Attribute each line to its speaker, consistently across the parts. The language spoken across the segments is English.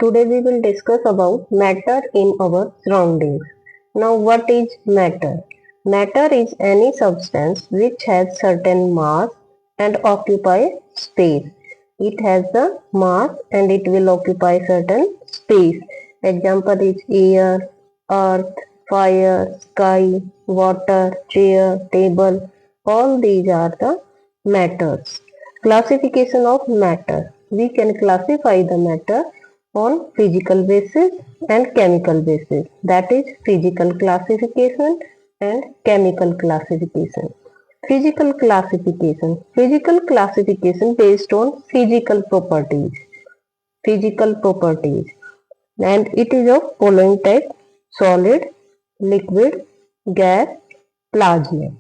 Speaker 1: Today we will discuss about matter in our surroundings. Now what is matter? Matter is any substance which has certain mass and occupy space. It has the mass and it will occupy certain space. Example is air, earth, fire, sky, water, chair, table. All these are the matters. Classification of matter. We can classify the matter on physical basis and chemical basis. That is physical classification and chemical classification. Physical classification. Physical classification based on physical properties. Physical properties. And it is of following type: solid, liquid, gas, plasma.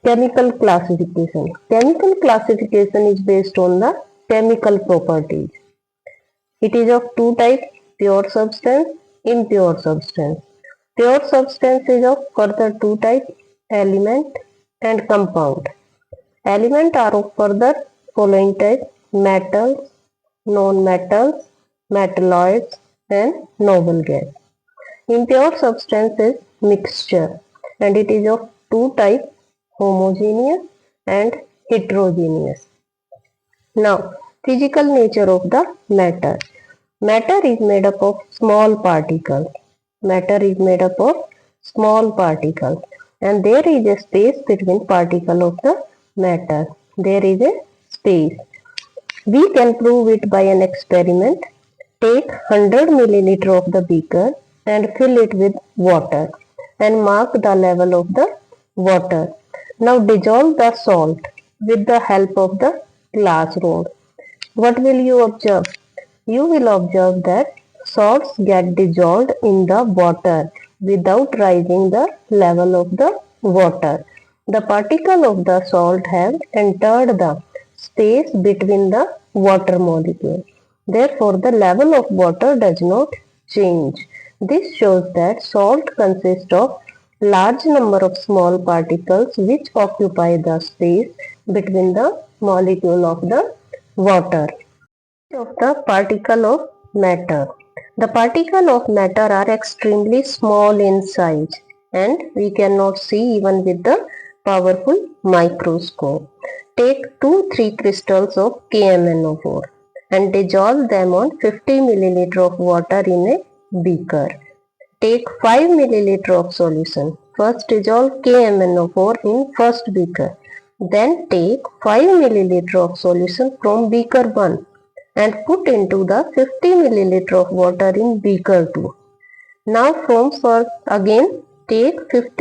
Speaker 1: Chemical classification. Chemical classification is based on the chemical properties. It is of two types: pure substance, impure substance. Pure substance is of further two types: element and compound. Elements are of further following types: metals, non-metals, metalloids, and noble gas. Impure substance is mixture and it is of two types: homogeneous and heterogeneous. Now, physical nature of the matter. Matter is made up of small particles. Matter is made up of small particles and there is a space between particle of the matter. There is a space. We can prove it by an experiment. Take 100 milliliter of the beaker and fill it with water and mark the level of the water. Now dissolve the salt with the help of the glass rod. What will you observe? You will observe that salts get dissolved in the water without rising the level of the water. The particle of the salt have entered the space between the water molecule. Therefore, the level of water does not change. This shows that salt consists of large number of small particles which occupy the space between the molecule of the water. Of the particle of matter. The particle of matter are extremely small in size and we cannot see even with the powerful microscope. Take 2-3 crystals of KMnO4 and dissolve them on 50 milliliter of water in a beaker. Take 5 milliliter of solution. First dissolve KMnO4 in first beaker. Then take 5 milliliter of solution from beaker 1 and put into the 50 milliliter of water in beaker 2. Now from first again take 5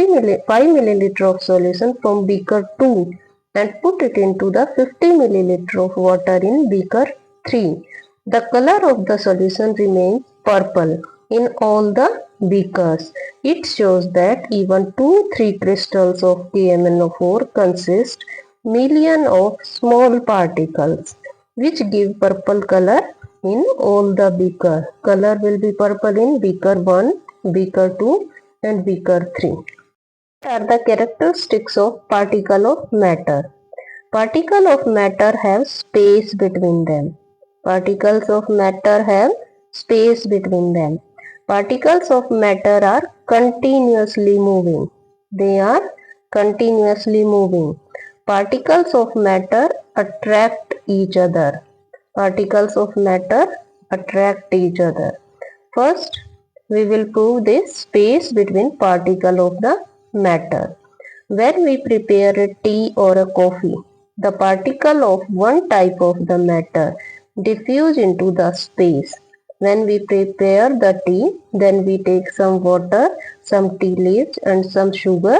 Speaker 1: milliliter of solution from beaker 2 and put it into the 50 milliliter of water in beaker 3. The color of the solution remains purple in all the beakers. It shows that even 2-3 crystals of KMnO4 consist million of small particles which give purple color in all the beaker. Color will be purple in beaker 1, beaker 2 and beaker 3. What are the characteristics of particle of matter? Particle of matter have space between them. Particles of matter have space between them. Particles of matter are continuously moving. They are continuously moving. Particles of matter attract each other. Particles of matter attract each other. First, we will prove this space between particle of the matter. When we prepare a tea or a coffee, the particle of one type of the matter diffuse into the space. When we prepare the tea, then we take some water, some tea leaves and some sugar,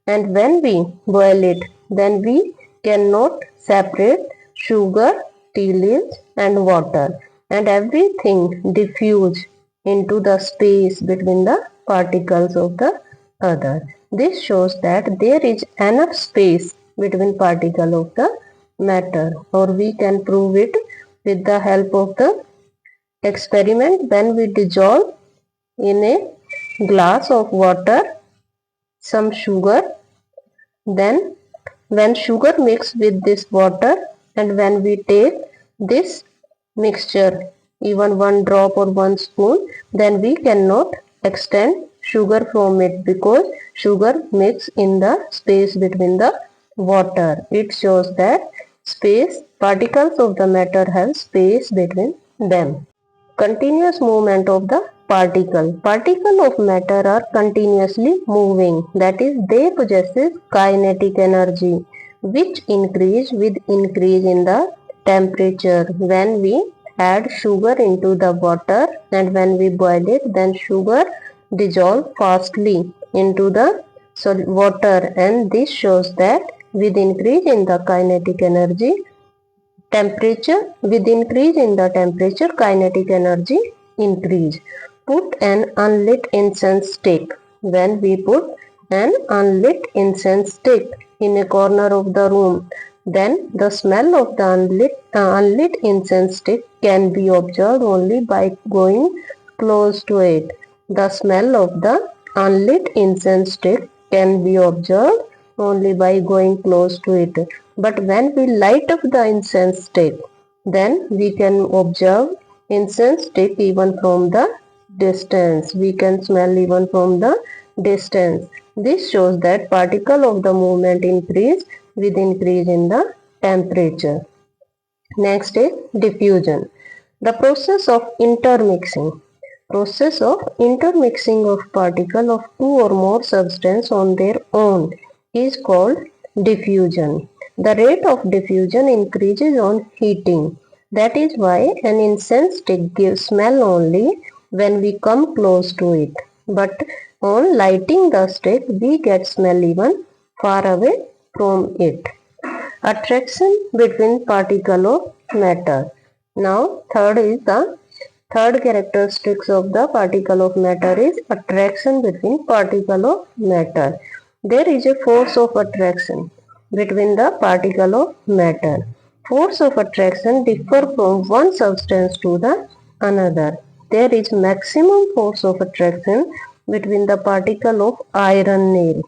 Speaker 1: and when we boil it, then we cannot separate sugar, tea leaves and water, and everything diffuse into the space between the particles of the other. This shows that there is enough space between particle of the matter, or we can prove it with the help of the experiment. When we dissolve in a glass of water some sugar, then when sugar mix with this water and when we take this mixture even one drop or one spoon, then we cannot extend sugar from it because sugar mix in the space between the water. It shows that space particles of the matter have space between them. Continuous movement of the particle. Particle of matter are continuously moving. That is, they possesses kinetic energy which increase with increase in the temperature. When we add sugar into the water and when we boil it, then sugar dissolve fastly into the water, and this shows that with increase in the kinetic energy, temperature, with increase in the temperature, kinetic energy increase. Put an unlit incense stick. When we put an unlit incense stick in a corner of the room, then the smell of the unlit incense stick can be observed only by going close to it. The smell of the unlit incense stick can be observed only by going close to it. But when we light up the incense stick, then we can observe incense stick even from the distance. We can smell even from the distance. This shows that particle of the movement increase with increase in the temperature. Next is diffusion. The process of intermixing. Process of intermixing of particle of two or more substance on their own is called diffusion. The rate of diffusion increases on heating. That is why an incense stick gives smell only when we come close to it. But on lighting the stick, we get smell even far away from it. Attraction between particle of matter. Now, third characteristics of the particle of matter is attraction between particle of matter. There is a force of attraction between the particle of matter. Force of attraction differ from one substance to the another. There is maximum force of attraction between the particle of iron nail,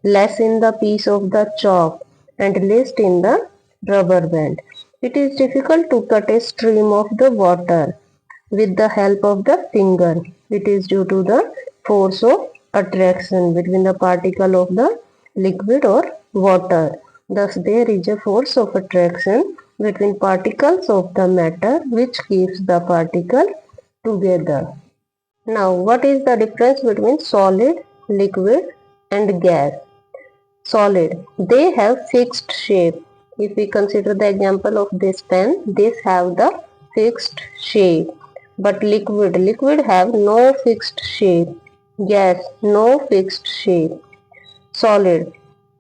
Speaker 1: less in the piece of the chalk, and least in the rubber band. It is difficult to cut a stream of the water with the help of the finger. It is due to the force of attraction between the particle of the liquid or water. Thus, there is a force of attraction between particles of the matter which keeps the particle together. Now, what is the difference between solid, liquid, and gas? Solid. They have fixed shape. If we consider the example of this pen, this have the fixed shape. But liquid have no fixed shape. Gas, no fixed shape. Solid.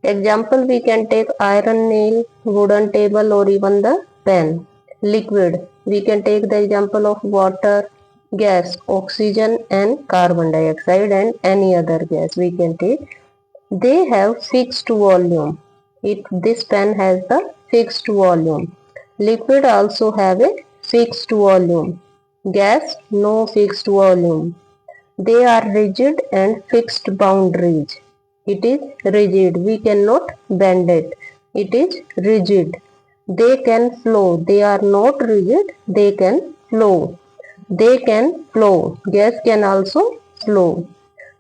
Speaker 1: Example, we can take iron nail, wooden table, or even the pen. Liquid. We can take the example of water, gas, oxygen and carbon dioxide, and any other gas we can take. They have fixed volume. This pen has the fixed volume. Liquid also have a fixed volume. Gas, no fixed volume. They are rigid and fixed boundaries. It is rigid. We cannot bend it. It is rigid. They can flow. They are not rigid. They can flow. They can flow. Gas can also flow.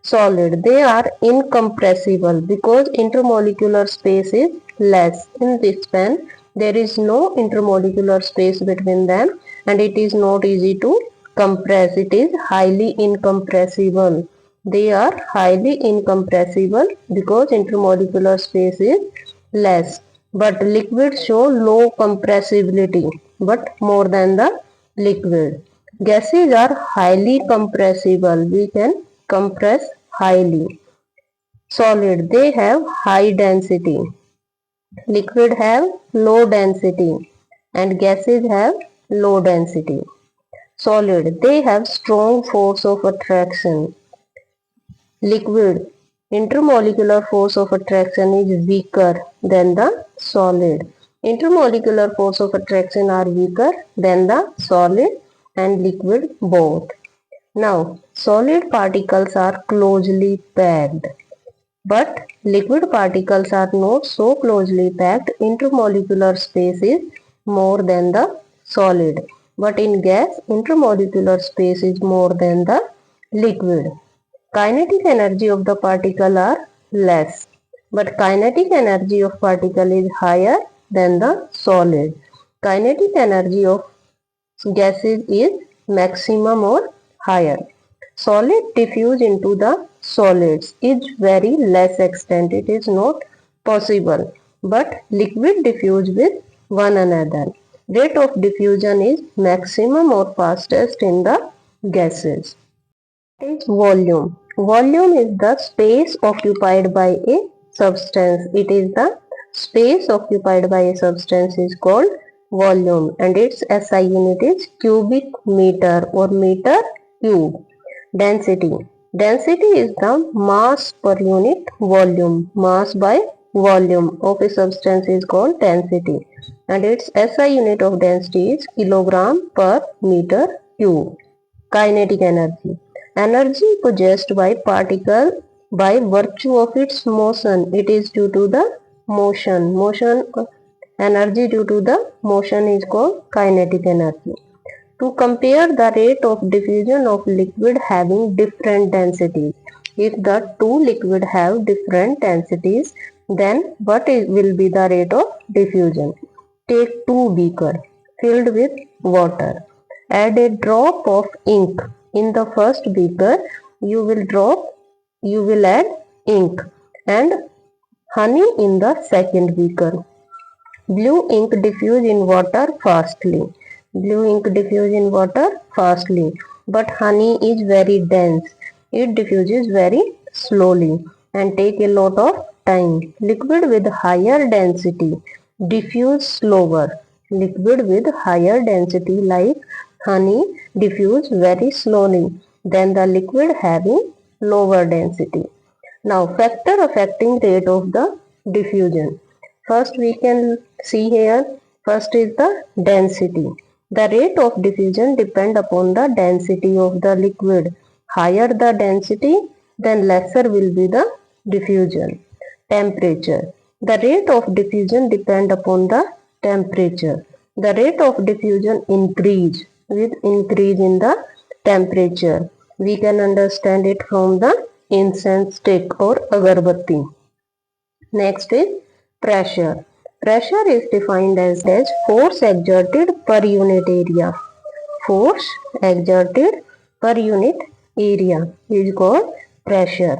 Speaker 1: Solid. They are incompressible because intermolecular space is less. In this pen, there is no intermolecular space between them and it is not easy to compress. It is highly incompressible. They are highly incompressible because intermolecular space is less. But liquids show low compressibility but more than the liquid. Gases are highly compressible. We can compress highly. Solid, they have high density. Liquid have low density and gases have low density. Solid, they have strong force of attraction. Liquid, intermolecular force of attraction is weaker than the solid. Intermolecular force of attraction are weaker than the solid and liquid both. Now, solid particles are closely packed, but liquid particles are not so closely packed. Intermolecular space is more than the solid. but in gas, intermolecular space is more than the liquid. Kinetic energy of the particle are less, but kinetic energy of particle is higher than the solid. Kinetic energy of gases is maximum or higher. Solid diffuse into the solids is very less extent. It is not possible. But liquid diffuse with one another. Rate of diffusion is maximum or fastest in the gases. Is volume. Volume is the space occupied by a substance. It is the space occupied by a substance is called volume, and its SI unit is cubic meter or meter cube. Density. Density is the mass per unit volume. Mass by volume of a substance is called density, and its SI unit of density is kilogram per meter cube. Kinetic energy. Energy possessed by particle by virtue of its motion. It is due to the motion. Energy due to the motion is called kinetic energy. To compare the rate of diffusion of liquid having different densities. If the two liquid have different densities, then will be the rate of diffusion? Take two beakers filled with water. Add a drop of ink. In the first beaker, you will add ink and honey in the second beaker. Blue ink diffuse in water fastly. Blue ink diffuse in water fastly, but honey is very dense. It diffuses very slowly and take a lot of time. Liquid with higher density diffuse slower. Liquid with higher density like honey diffuse very slowly than the liquid having lower density. Now factor affecting rate of the diffusion. First we can see here, first is the density. The rate of diffusion depend upon the density of the liquid. Higher the density, then lesser will be the diffusion. Temperature. The rate of diffusion depend upon the temperature. The rate of diffusion increase with increase in the temperature. We can understand it from the incense stick or agarbatti. Next is pressure. Pressure is defined as force exerted per unit area. Force exerted per unit area is called pressure.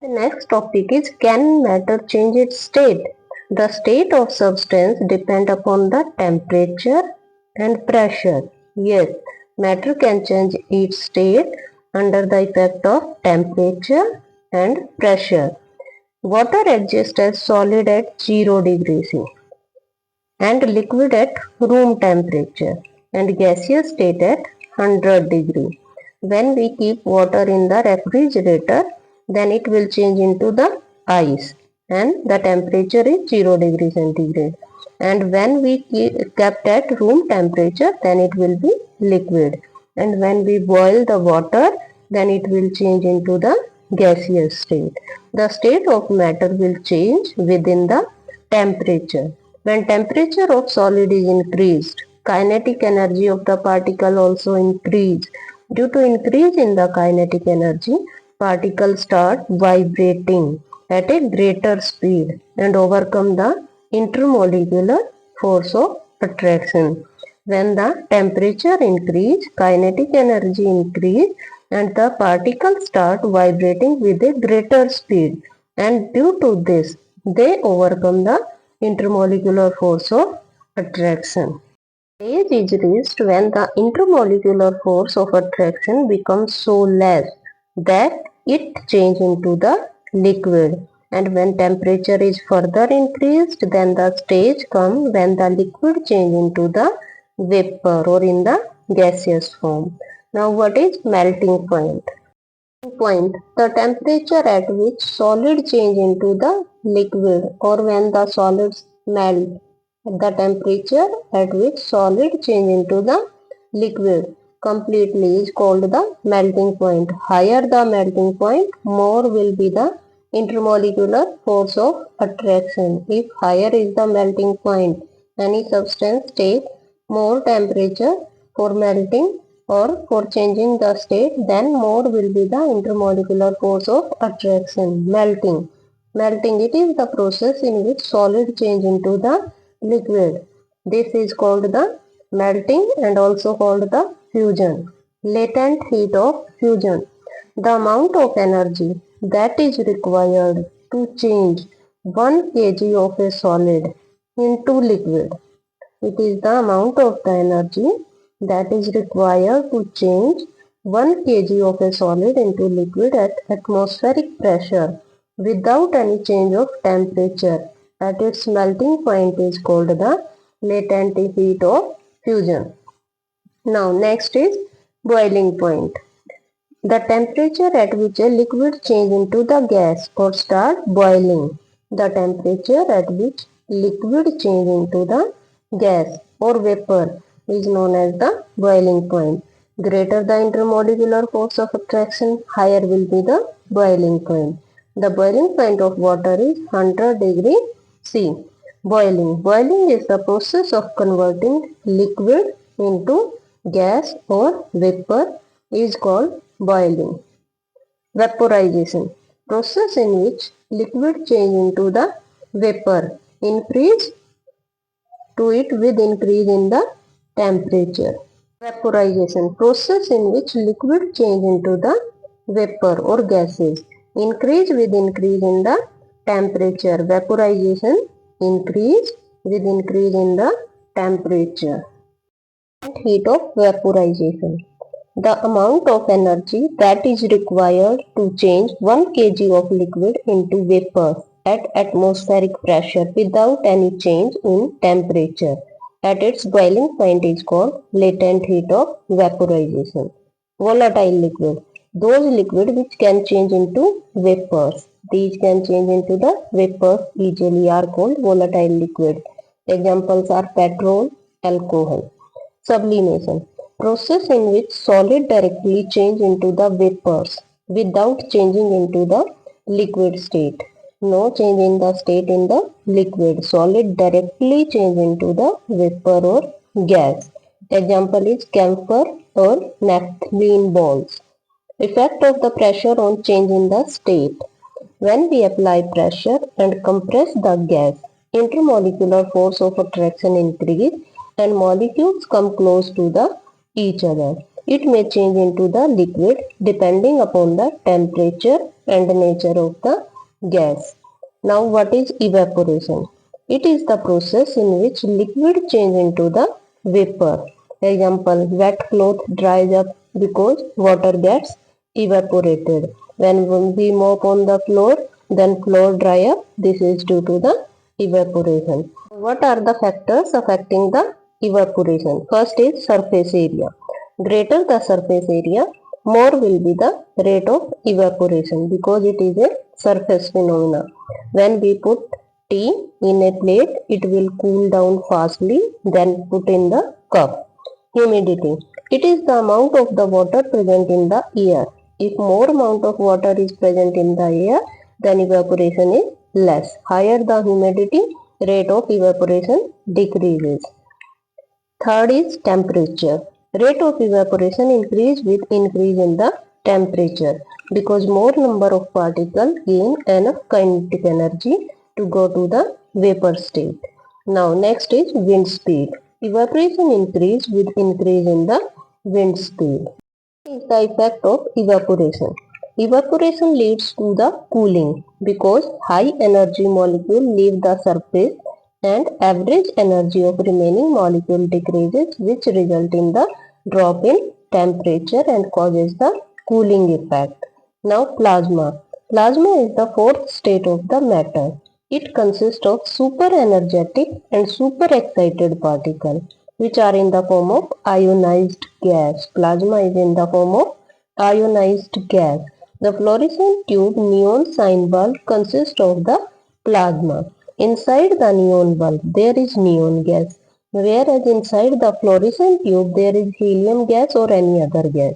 Speaker 1: The next topic is, can matter change its state? The state of substance depend upon the temperature and pressure. Yes, matter can change its state under the effect of temperature and pressure. Water exists as solid at 0 degrees C and liquid at room temperature and gaseous state at 100 degree. When we keep water in the refrigerator, then it will change into the ice and the temperature is 0 degree centigrade. And when we kept at room temperature, then it will be liquid. And when we boil the water, then it will change into the gaseous state. The state of matter will change within the temperature. When temperature of solid is increased, kinetic energy of the particle also increase. Due to increase in the kinetic energy, particles start vibrating at a greater speed and overcome the intermolecular force of attraction. When the temperature increase, kinetic energy increase and the particles start vibrating with a greater speed, and due to this they overcome the intermolecular force of attraction. Stage is reached when the intermolecular force of attraction becomes so less that it changes into the liquid, and when temperature is further increased, then the stage comes when the liquid changes into the vapor or in the gaseous form. Now what is melting point? Point, the temperature at which solid change into the liquid or when the solids melt. The temperature at which solid change into the liquid completely is called the melting point. Higher the melting point, more will be the intermolecular force of attraction. If higher is the melting point, any substance takes more temperature for melting or for changing the state, then more will be the intermolecular force of attraction. Melting. Melting, it is the process in which solid change into the liquid. This is called the melting and also called the fusion. Latent heat of fusion. The amount of energy that is required to change 1 kg of a solid into liquid. It is the amount of the energy that is required to change 1 kg of a solid into liquid at atmospheric pressure without any change of temperature. At its melting point is called the latent heat of fusion. Now next is boiling point. The temperature at which a liquid changes into the gas or start boiling. The temperature at which liquid changes into the gas or vapor is known as the boiling point. Greater the intermolecular force of attraction, higher will be the boiling point. The boiling point of water is 100 degree C. Boiling. Boiling is the process of converting liquid into gas or vapor is called boiling. Vaporization. Process in which liquid change into the vapor. Increase to it with increase in the temperature. Vaporization. Process in which liquid change into the vapor or gases. Increase with increase in the temperature. Vaporization. Increase with increase in the temperature. Heat of vaporization. The amount of energy that is required to change 1 kg of liquid into vapor at atmospheric pressure without any change in temperature at its boiling point is called latent heat of vaporization. Volatile liquid. Those liquid which can change into vapors. These can change into the vapors easily are called volatile liquid. Examples are petrol, alcohol. Sublimation. Process in which solid directly change into the vapors without changing into the liquid state. No change in the state in the liquid. Solid directly change into the vapor or gas. Example is camphor or naphthalene balls. Effect of the pressure on change in the state. When we apply pressure and compress the gas, intermolecular force of attraction increase and molecules come close to each other. It may change into the liquid depending upon the temperature and nature of the gas. Now what is evaporation? It is the process in which liquid change into the vapor. Example, wet cloth dries up because water gets evaporated. When we mop on the floor, then floor dry up. This is due to the evaporation. What are the factors affecting the evaporation? First is surface area. Greater the surface area, more will be the rate of evaporation because it is a surface phenomena. When we put tea in a plate, it will cool down fastly than put in the cup. Humidity. It is the amount of the water present in the air. If more amount of water is present in the air, then evaporation is less. Higher the humidity, rate of evaporation decreases. Third is temperature. Rate of evaporation increase with increase in the temperature because more number of particles gain enough kinetic energy to go to the vapor state. Now next is wind speed. Evaporation increase with increase in the wind speed. Is the effect of evaporation. Evaporation leads to the cooling because high energy molecule leave the surface and average energy of remaining molecule decreases which result in the drop in temperature and causes the cooling effect. Now plasma. Plasma is the fourth state of the matter. It consists of super energetic and super excited particles which are in the form of ionized gas. Plasma is in the form of ionized gas. The fluorescent tube neon sign bulb consists of the plasma. Inside the neon bulb there is neon gas, whereas inside the fluorescent tube there is helium gas or any other gas.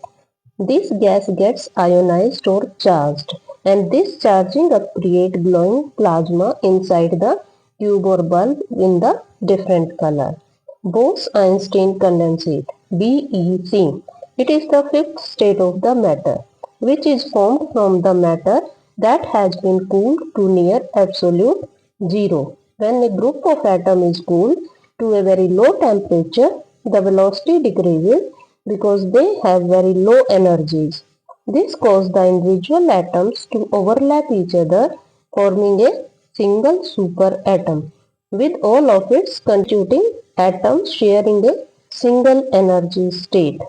Speaker 1: This gas gets ionized or charged, and this charging up creates glowing plasma inside the tube or bulb in the different color. Bose-Einstein condensate. BeC. It is the fifth state of the matter, which is formed from the matter that has been cooled to near absolute zero. When a group of atoms is cooled to a very low temperature, the velocity decreases because they have very low energies. This causes the individual atoms to overlap each other, forming a single superatom, with all of its constituting atoms sharing a single energy state.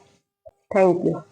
Speaker 1: Thank you.